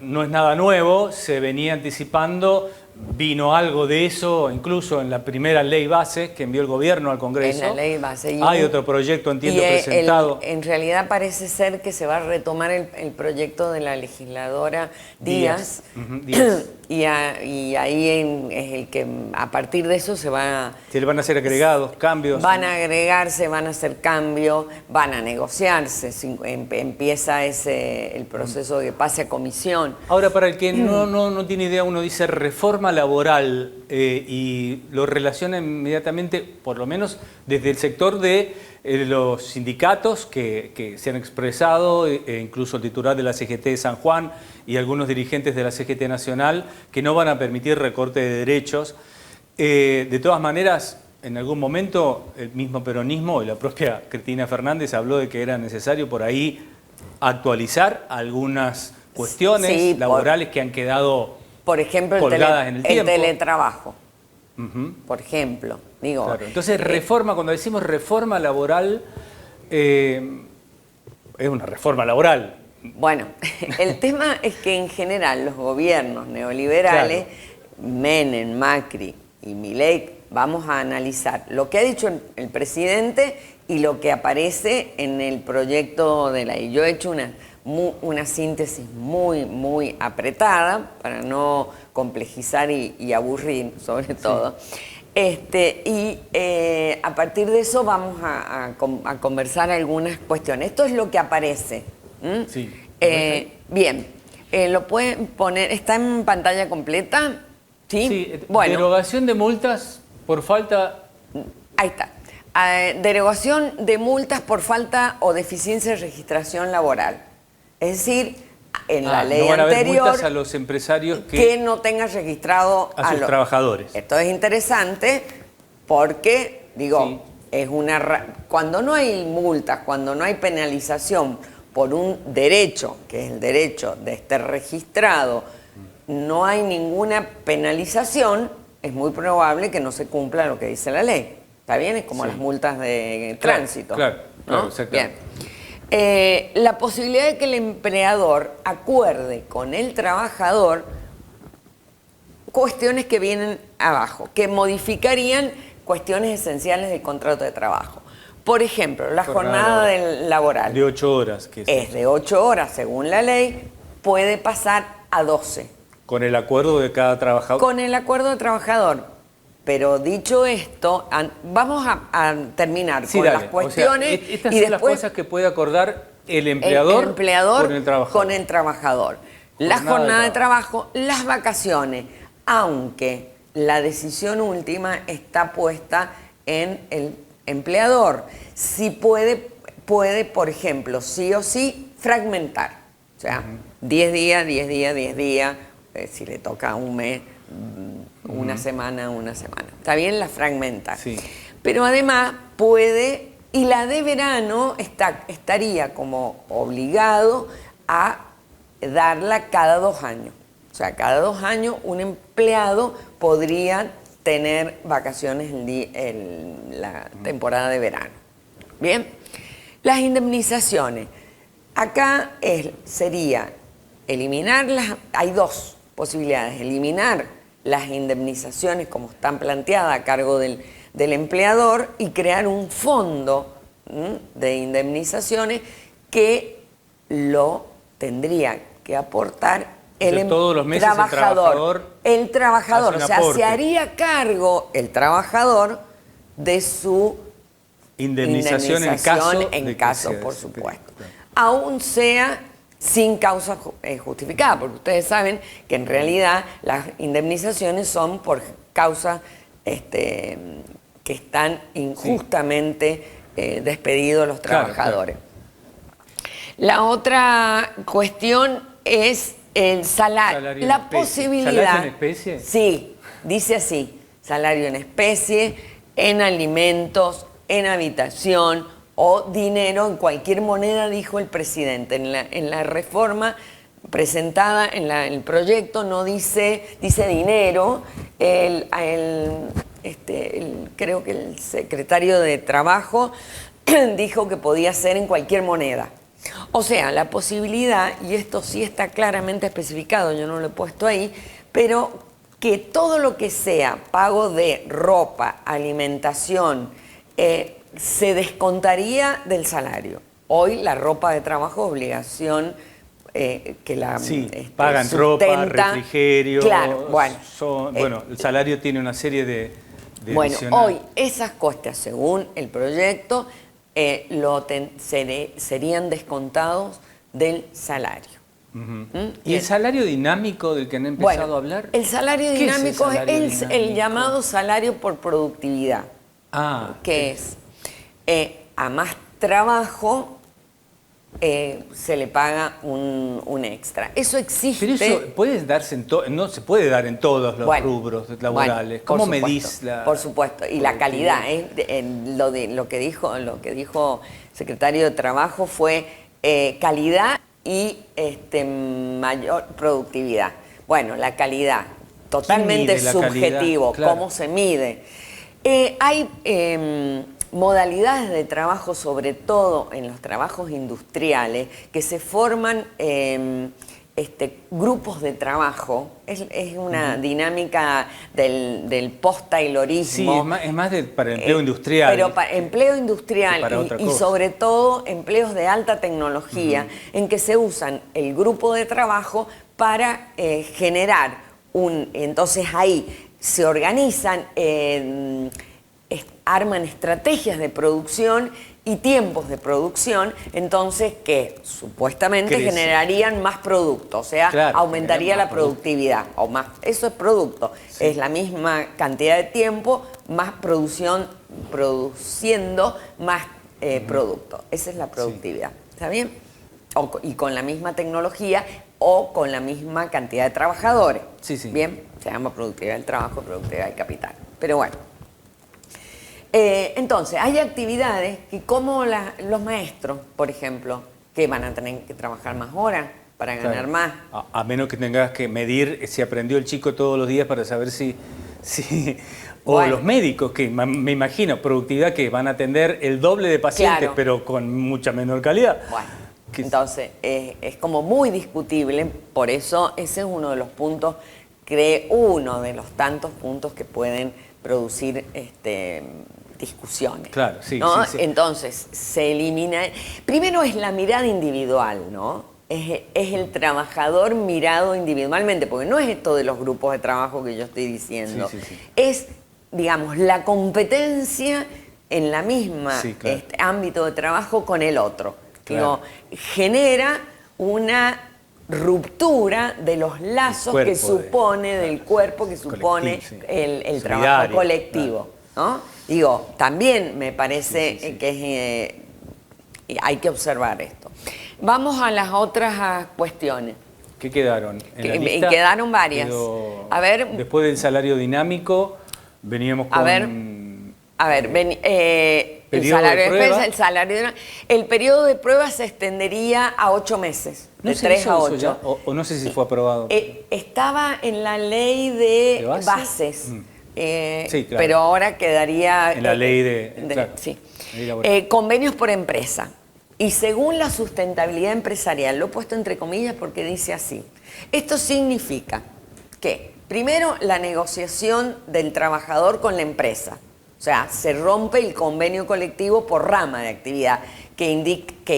no es nada nuevo, se venía anticipando, vino algo de eso, incluso en la primera ley base que envió el gobierno al Congreso. En la ley base. Hay otro proyecto, entiendo, presentado. En realidad parece ser que se va a retomar el proyecto de la legisladora Díaz. Díaz. Y ahí es el que a partir de eso se le van a hacer agregados, cambios. Van a agregarse, van a hacer cambios, van a negociarse, empieza el proceso de que pase a comisión. Ahora, para el que no tiene idea, uno dice reforma laboral y lo relaciona inmediatamente, por lo menos desde el sector de los sindicatos que se han expresado, incluso el titular de la CGT de San Juan y algunos dirigentes de la CGT Nacional, que no van a permitir recorte de derechos. De todas maneras, en algún momento el mismo peronismo y la propia Cristina Fernández habló de que era necesario por ahí actualizar algunas cuestiones laborales que han quedado, por ejemplo, colgadas en el tiempo. El teletrabajo, por ejemplo. Digo, claro. Entonces, reforma, cuando decimos reforma laboral, es una reforma laboral. Bueno, el tema es que en general los gobiernos neoliberales, Menem, Macri y Milei, vamos a analizar lo que ha dicho el presidente y lo que aparece en el proyecto de ley. Yo he hecho una síntesis muy apretada para no complejizar y aburrir, sobre todo. A partir de eso vamos a conversar algunas cuestiones. Esto es lo que aparece. Sí. Bien, lo pueden poner, ¿está en pantalla completa? Sí. Sí. Bueno. Derogación de multas por falta. Ahí está. Derogación de multas por falta o deficiencia de registración laboral. Es decir, en la ley no van a haber anterior, multas a los empresarios que no tengan registrado a sus trabajadores. Esto es interesante porque, digo, es cuando no hay multas, cuando no hay penalización por un derecho, que es el derecho de estar registrado, no hay ninguna penalización, es muy probable que no se cumpla lo que dice la ley. ¿Está bien? Es como las multas de tránsito. Claro, ¿no? exactamente. Bien. La posibilidad de que el empleador acuerde con el trabajador cuestiones que vienen abajo, que modificarían cuestiones esenciales del contrato de trabajo. Por ejemplo, la jornada laboral. De 8 horas. Es de 8 horas, según la ley, puede pasar a 12. Con el acuerdo de cada trabajador. Con el acuerdo de trabajador. Pero dicho esto, vamos a terminar con las cuestiones. O sea, estas son las cosas que puede acordar el empleador, con el trabajador. La jornada de trabajo, las vacaciones, aunque la decisión última está puesta en el empleador. Si puede, por ejemplo, sí o sí, fragmentar. O sea, 10 días, 10 días, 10 días, si le toca un mes, una semana. Está bien, la fragmenta. Sí. Pero además puede, y la de verano estaría como obligado a darla cada 2 años. O sea, cada 2 años un empleado podría tener vacaciones en la temporada de verano. Bien, las indemnizaciones. Acá sería eliminarlas, hay 2 posibilidades, eliminar las indemnizaciones como están planteadas a cargo del empleador y crear un fondo de indemnizaciones que lo tendría que aportar todos los meses el trabajador, o sea, se haría cargo el trabajador de su indemnización en caso, por supuesto. Aún sea sin causa justificada, porque ustedes saben que en realidad las indemnizaciones son por causas que están injustamente despedidos los trabajadores. La otra cuestión es el salario. La posibilidad. ¿Salario en especie? Sí, dice así: salario en especie, en alimentos, en habitación o dinero en cualquier moneda, dijo el presidente. En la reforma presentada en el proyecto no dice dinero. Creo que el secretario de Trabajo dijo que podía ser en cualquier moneda. O sea, la posibilidad, y esto sí está claramente especificado, yo no lo he puesto ahí, pero que todo lo que sea pago de ropa, alimentación, se descontaría del salario. Hoy la ropa de trabajo es obligación que la Sí, pagan ropa, refrigerio. Claro, bueno. Bueno, el salario tiene una serie de Bueno, adicional. hoy esas costas, según el proyecto, serían descontados del salario. ¿Mm? ¿Y el salario dinámico del que han empezado a hablar? El salario ¿Qué es el dinámico es salario el dinámico? llamado salario por productividad, que es a más trabajo se le paga un extra. Eso existe. Pero eso puede darse no se puede dar en todos los rubros laborales. Bueno, ¿Cómo por supuesto, medís la por supuesto, y la calidad, lo que dijo el secretario de Trabajo fue calidad y mayor productividad. Bueno, la calidad, totalmente mide la subjetivo, calidad? Claro. ¿cómo se mide? Hay modalidades de trabajo, sobre todo en los trabajos industriales, que se forman grupos de trabajo. Es una dinámica del post-taylorismo. Sí, es más para el empleo industrial. Pero para empleo industrial para otra y cosa. sobre todo empleos de alta tecnología, en que se usan el grupo de trabajo para generar entonces ahí se organizan, arman estrategias de producción y tiempos de producción, entonces que supuestamente Crece. generarían más producto, o sea, Claro, aumentaría generarían la más producto. productividad, o más, eso es producto, Sí. es la misma cantidad de tiempo, más produciendo más producto, esa es la productividad, ¿está bien? Y con la misma tecnología o con la misma cantidad de trabajadores. Sí, sí. Bien, se llama productividad del trabajo, productividad del capital. Pero bueno. Entonces, hay actividades que como los maestros, por ejemplo, que van a tener que trabajar más horas para ganar Claro. más. A menos que tengas que medir si aprendió el chico todos los días para saber si o Bueno. los médicos, que me imagino, productividad que van a atender el doble de pacientes, Claro. pero con mucha menor calidad. Bueno, Que- entonces es como muy discutible, por eso ese es uno de los puntos, uno de los tantos puntos que pueden producir discusiones. Claro, sí, ¿no? sí, sí. Entonces, se elimina. Primero es la mirada individual, ¿no? Es el trabajador mirado individualmente, porque no es esto de los grupos de trabajo que yo estoy diciendo. Sí, sí, sí. Es, digamos, la competencia en la misma Sí, claro. ámbito de trabajo con el otro. Claro. Digo, genera una ruptura de los lazos cuerpo que supone, del cuerpo que supone colectivo, sí. el trabajo Solidario, colectivo, ¿no? Digo, también me parece Sí. que hay que observar esto. Vamos a las otras cuestiones. ¿Qué quedaron? En la Y lista quedaron varias. quedó- A ver. Después del salario dinámico, veníamos con... A ver. A ver, el Periodo salario de de defensa, prueba. el salario el periodo de prueba se extendería a 8 meses, ¿No de se 3 hizo a eso 8. ya? O no sé si fue aprobado. Estaba en la ley de ¿De base? bases, Sí, claro. pero ahora quedaría... En la ley de- claro, sí. ley laboral. Convenios por empresa. Y según la sustentabilidad empresarial, lo he puesto entre comillas porque dice así. Esto significa que, primero, la negociación del trabajador con la empresa. O sea, se rompe el convenio colectivo por rama de actividad, que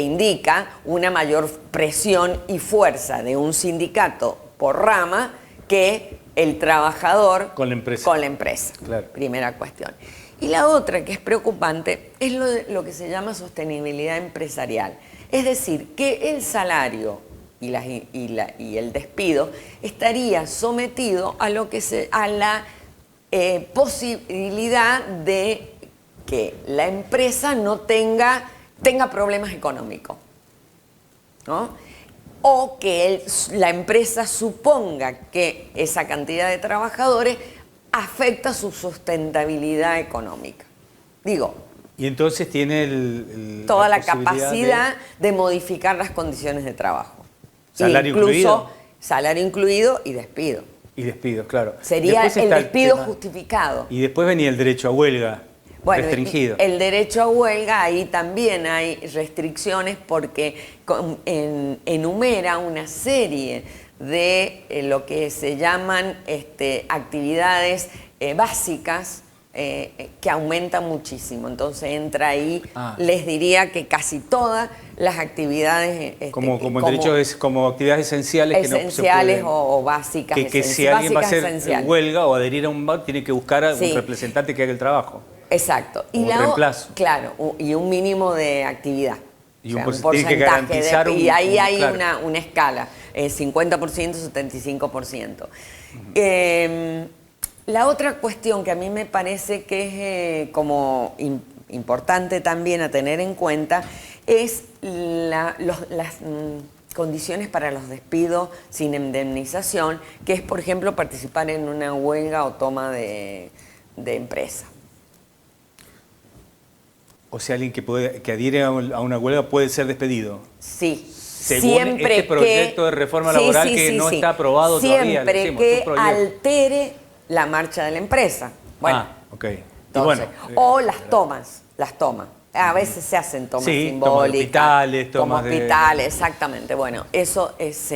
indica una mayor presión y fuerza de un sindicato por rama que el trabajador Con la empresa. Con la empresa. Claro. Primera cuestión. Y la otra que es preocupante es lo que se llama sostenibilidad empresarial. Es decir, que el salario y el despido estaría sometido a la posibilidad de que la empresa no tenga problemas económicos, ¿no? O que la empresa suponga que esa cantidad de trabajadores afecta su sustentabilidad económica. Digo, Y entonces tiene toda la posibilidad capacidad de modificar las condiciones de trabajo. Salario Incluso incluido. salario incluido y despido. Y despidos, claro. Sería Después el está despido tema- justificado. Y después venía el derecho a huelga. Bueno, restringido. el derecho a huelga, ahí también hay restricciones porque enumera una serie de lo que se llaman actividades básicas que aumentan muchísimo. Entonces entra ahí, les diría que casi todas las actividades... como el derecho es como actividades esenciales que no se pueden, o básicas. Que si alguien va a hacer esenciales. huelga o adherir a un bar, tiene que buscar a un representante que haga el trabajo. Exacto. Y un reemplazo. Claro, y un mínimo de actividad. Y un porcentaje que garantizar y ahí hay claro. una escala, 50%, 75%. La otra cuestión que a mí me parece que es como importante también a tener en cuenta es las condiciones para los despidos sin indemnización, que es, por ejemplo, participar en una huelga o toma de empresa. O sea, alguien que adhiere a una huelga puede ser despedido. Sí. Según este proyecto de reforma laboral que no está aprobado todavía. Siempre que altere la marcha de la empresa. Bueno, ok. Entonces, o las tomas. A veces se hacen tomas simbólicas. Tomas como hospitales, exactamente. Bueno, eso es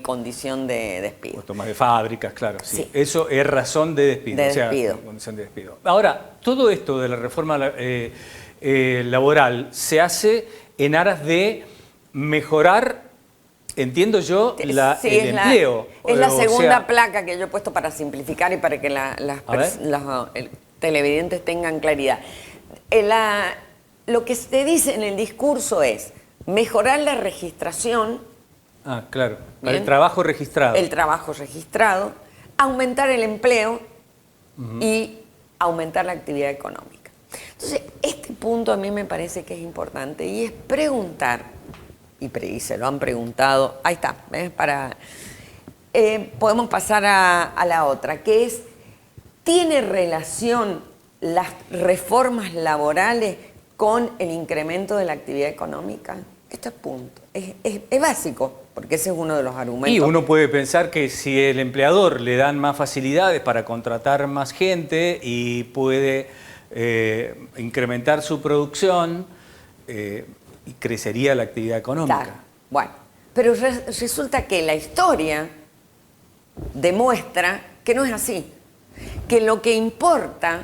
condición de despido. O tomas de fábricas, claro. Sí. Sí. Eso es razón de despido. Condición de despido. Ahora, todo esto de la reforma laboral se hace en aras de mejorar, entiendo yo, el empleo. Es la segunda placa que yo he puesto para simplificar y para que los televidentes tengan claridad. Lo que se dice en el discurso es mejorar la registración. Claro. Para el trabajo registrado. El trabajo registrado, aumentar el empleo y aumentar la actividad económica. Entonces, este punto a mí me parece que es importante y es preguntar, y se lo han preguntado, ahí está, ¿ves? Podemos pasar a la otra, que es, ¿tiene relación las reformas laborales con el incremento de la actividad económica? Esto es punto, es básico, porque ese es uno de los argumentos. Y uno puede pensar que si el empleador le dan más facilidades para contratar más gente y puede incrementar su producción, y crecería la actividad económica. Claro. Bueno, pero resulta que la historia demuestra que no es así, que lo que importa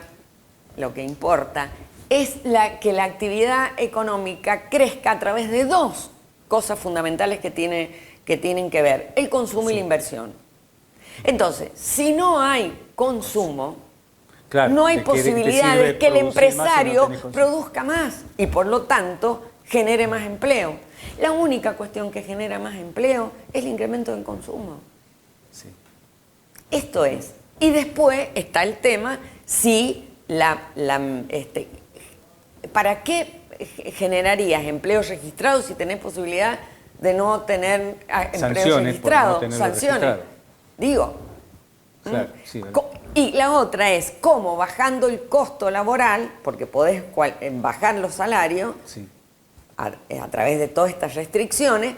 es que la actividad económica crezca a través de dos cosas fundamentales que tienen que ver, el consumo y la inversión. Entonces, si no hay consumo, claro, no hay posibilidad de que el empresario produzca más y por lo tanto genere más empleo. La única cuestión que genera más empleo es el incremento del consumo. Sí. Esto es. Y después está el tema si ¿para qué generarías empleos registrados si tenés posibilidad de no tener empleos registrados? Sanciones. Digo. Claro, sí, vale. Y la otra es cómo bajando el costo laboral, porque podés bajar los salarios, sí, a través de todas estas restricciones,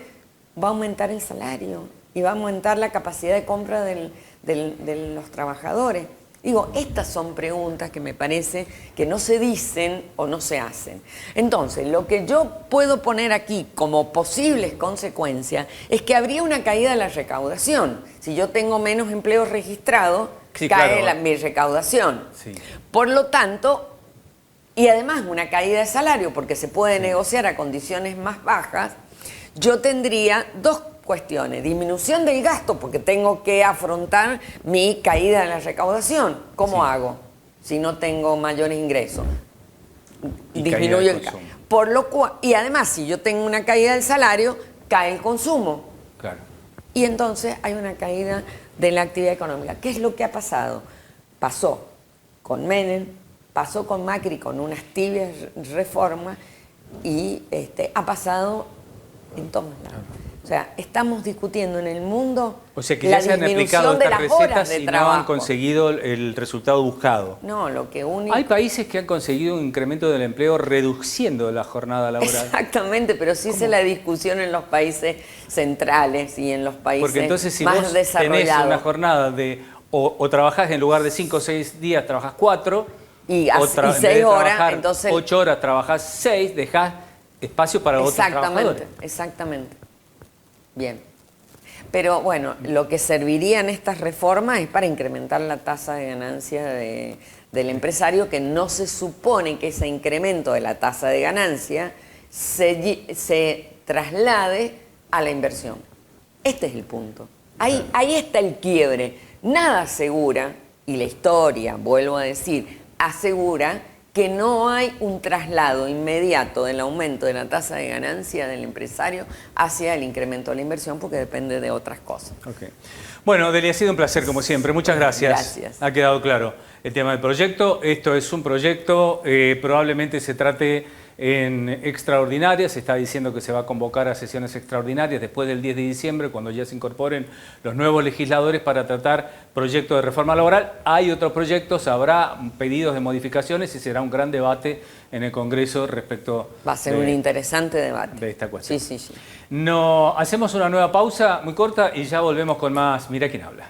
va a aumentar el salario y va a aumentar la capacidad de compra de los trabajadores. Digo, estas son preguntas que me parece que no se dicen o no se hacen. Entonces, lo que yo puedo poner aquí como posibles consecuencias es que habría una caída de la recaudación. Si yo tengo menos empleos registrados, sí, cae claro, mi recaudación. Sí. Por lo tanto, y además una caída de salario, porque se puede negociar a condiciones más bajas, yo tendría dos cuestiones. Disminución del gasto, porque tengo que afrontar mi caída de la recaudación. ¿Cómo hago si no tengo mayores ingresos? Disminuyo el gasto. Por lo cual, y además, si yo tengo una caída del salario, cae el consumo. Claro. Y entonces hay una caída de la actividad económica. ¿Qué es lo que ha pasado? Pasó con Menem, pasó con Macri con unas tibias reformas y ha pasado en todos lados. O sea, estamos discutiendo en el mundo ya se han aplicado estas recetas y no han conseguido el resultado buscado. No, lo que único... Hay países que han conseguido un incremento del empleo reduciendo la jornada laboral. Exactamente, pero sí se la discusión en los países centrales y en los países Porque entonces si más vos desarrollados. tenés una jornada de o trabajás en lugar de 5 o 6 días, trabajás 4, Y en 6 vez de horas, trabajar entonces... 8 horas, trabajás 6, dejás espacio para otros trabajadores. Exactamente. Bien. Pero bueno, lo que servirían estas reformas es para incrementar la tasa de ganancia del empresario, que no se supone que ese incremento de la tasa de ganancia se traslade a la inversión. Este es el punto. Ahí está el quiebre. Nada asegura, y la historia, vuelvo a decir, asegura que no hay un traslado inmediato del aumento de la tasa de ganancia del empresario hacia el incremento de la inversión, porque depende de otras cosas. Okay. Bueno, Delia, ha sido un placer como siempre. Muchas gracias. Gracias. Ha quedado claro el tema del proyecto. Esto es un proyecto, probablemente se trate en extraordinarias. Se está diciendo que se va a convocar a sesiones extraordinarias después del 10 de diciembre, cuando ya se incorporen los nuevos legisladores para tratar proyectos de reforma laboral. Hay otros proyectos, habrá pedidos de modificaciones y será un gran debate en el Congreso respecto Va a ser un interesante debate de esta cuestión. Sí. No, hacemos una nueva pausa muy corta y ya volvemos con más Mira quién habla.